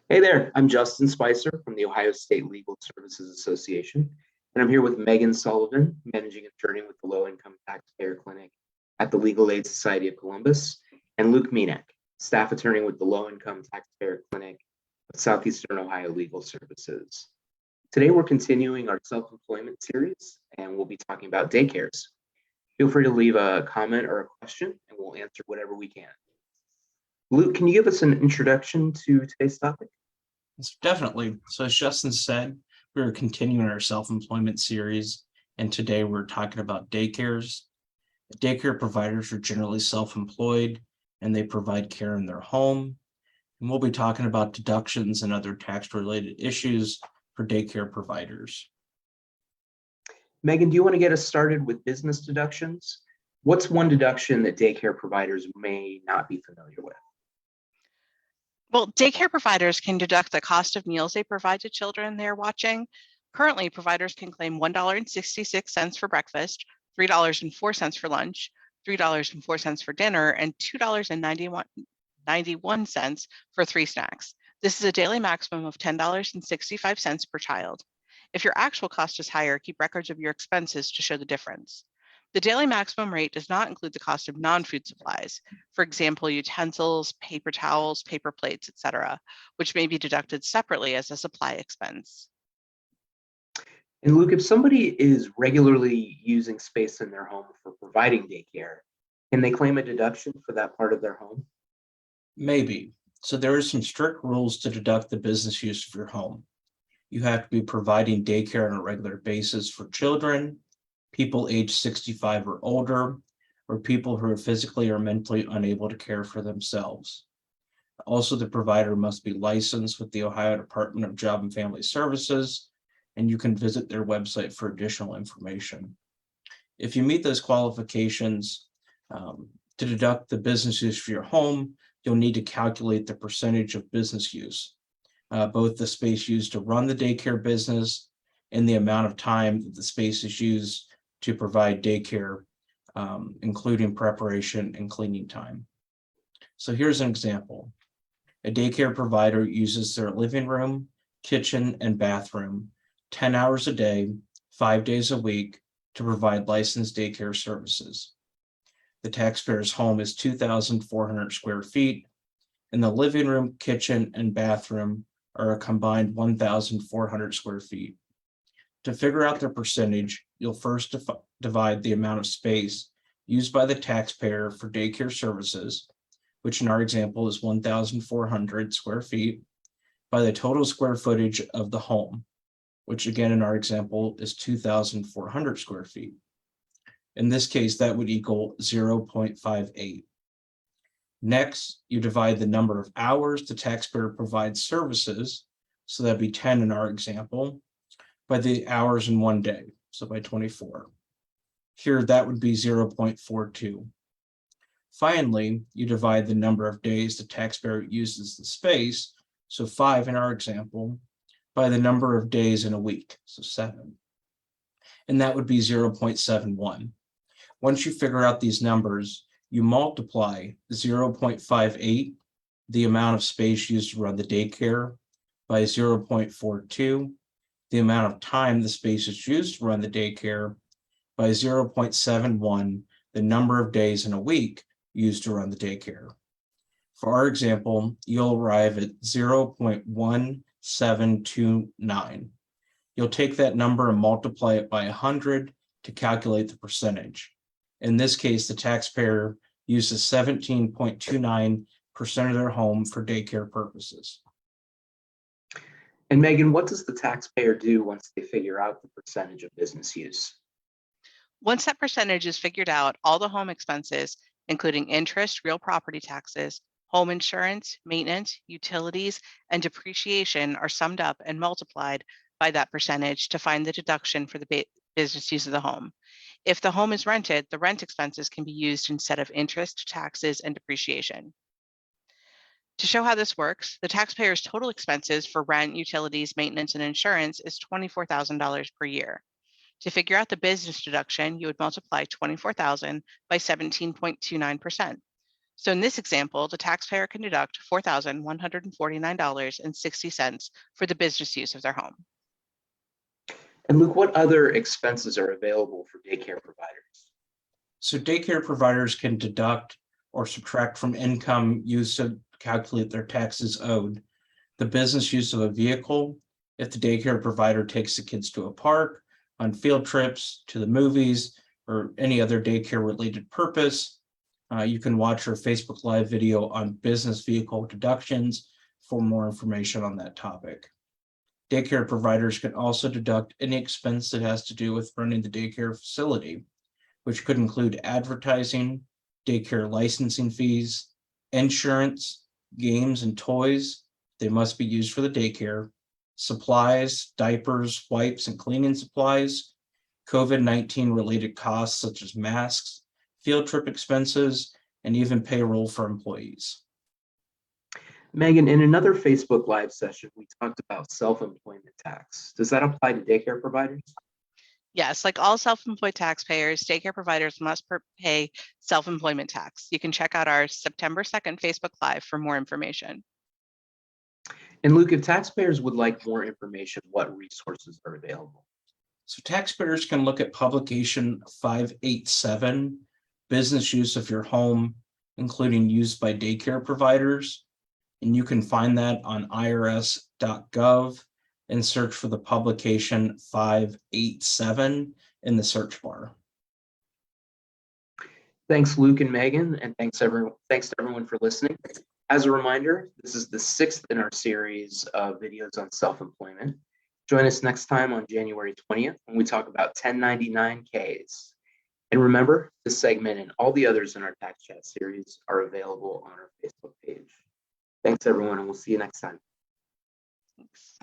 Hey there, I'm Justin Spicer from the Ohio State Legal Services Association, and I'm here with Megan Sullivan, Managing Attorney with the Low Income Taxpayer Clinic at the Legal Aid Society of Columbus, and Luke Menak, Staff Attorney with the Low Income Taxpayer Clinic of Southeastern Ohio Legal Services. Today, we're continuing our self-employment series, and we'll be talking about daycares. Feel free to leave a comment or a question, and we'll answer whatever we can. Luke, can you give us an introduction to today's topic? Yes, definitely. So as Justin said, we're continuing our self-employment series, and today we're talking about daycares. Daycare providers are generally self-employed, and they provide care in their home. And we'll be talking about deductions and other tax-related issues for daycare providers. Megan, do you want to get us started with business deductions? What's one deduction that daycare providers may not be familiar with? Well, daycare providers can deduct the cost of meals they provide to children they're watching. Currently, providers can claim $1.66 for breakfast, $3.04 for lunch, $3.04 for dinner, and $2.91 for 3 snacks. This is a daily maximum of $10.65 per child. If your actual cost is higher, keep records of your expenses to show the difference. The daily maximum rate does not include the cost of non-food supplies, for example, utensils, paper towels, paper plates, etc., which may be deducted separately as a supply expense. And Luke, if somebody is regularly using space in their home for providing daycare, can they claim a deduction for that part of their home? Maybe. So there are some strict rules to deduct the business use of your home. You have to be providing daycare on a regular basis for children, people age 65 or older, or people who are physically or mentally unable to care for themselves. Also, the provider must be licensed with the Ohio Department of Job and Family Services, and you can visit their website for additional information. If you meet those qualifications, to deduct the business use for your home, you'll need to calculate the percentage of business use, both the space used to run the daycare business and the amount of time that the space is used to provide daycare, including preparation and cleaning time. So here's an example. A daycare provider uses their living room, kitchen, and bathroom 10 hours a day, 5 days a week to provide licensed daycare services. The taxpayer's home is 2,400 square feet, and the living room, kitchen, and bathroom are a combined 1,400 square feet. To figure out the percentage, you'll first divide the amount of space used by the taxpayer for daycare services, which in our example is 1,400 square feet, by the total square footage of the home, which again in our example is 2,400 square feet. In this case, that would equal 0.58. Next, you divide the number of hours the taxpayer provides services, so that'd be 10 in our example, by the hours in 1 day, so by 24. Here, that would be 0.42. Finally, you divide the number of days the taxpayer uses the space, so 5 in our example, by the number of days in a week, so 7. And that would be 0.71. Once you figure out these numbers, you multiply 0.58, the amount of space used to run the daycare, by 0.42, the amount of time the space is used to run the daycare, by 0.71, the number of days in a week used to run the daycare. For our example, you'll arrive at 0.1729. You'll take that number and multiply it by 100 to calculate the percentage. In this case, the taxpayer uses 17.29% of their home for daycare purposes. And Megan, what does the taxpayer do once they figure out the percentage of business use? Once that percentage is figured out, all the home expenses, including interest, real property taxes, home insurance, maintenance, utilities, and depreciation are summed up and multiplied by that percentage to find the deduction for the business use of the home. If the home is rented, the rent expenses can be used instead of interest, taxes, and depreciation. To show how this works, the taxpayer's total expenses for rent, utilities, maintenance, and insurance is $24,000 per year. To figure out the business deduction, you would multiply 24,000 by 17.29%. So in this example, the taxpayer can deduct $4,149.60 for the business use of their home. And Luke, what other expenses are available for daycare providers? So daycare providers can deduct or subtract from income used to calculate their taxes owed the business use of a vehicle if the daycare provider takes the kids to a park, on field trips, to the movies, or any other daycare related purpose. You can watch our Facebook Live video on business vehicle deductions for more information on that topic. Daycare providers can also deduct any expense that has to do with running the daycare facility, which could include advertising, daycare licensing fees, insurance, games and toys. They must be used for the daycare, supplies, diapers, wipes, and cleaning supplies, COVID-19 related costs such as masks, field trip expenses, and even payroll for employees. Megan, in another Facebook Live session, we talked about self-employment tax. Does that apply to daycare providers? Yes, like all self-employed taxpayers, daycare providers must pay self-employment tax. You can check out our September 2nd Facebook Live for more information. And Luke, if taxpayers would like more information, what resources are available? So taxpayers can look at publication 587, business use of your home, including use by daycare providers. And you can find that on irs.gov and search for the publication 587 in the search bar. Thanks, Luke and Megan, and thanks to everyone for listening. As a reminder, this is the 6th in our series of videos on self-employment. Join us next time on January 20th when we talk about 1099-Ks. And remember, this segment and all the others in our Tax Chat series are available on our Facebook page. Thanks, everyone, and we'll see you next time. Thanks.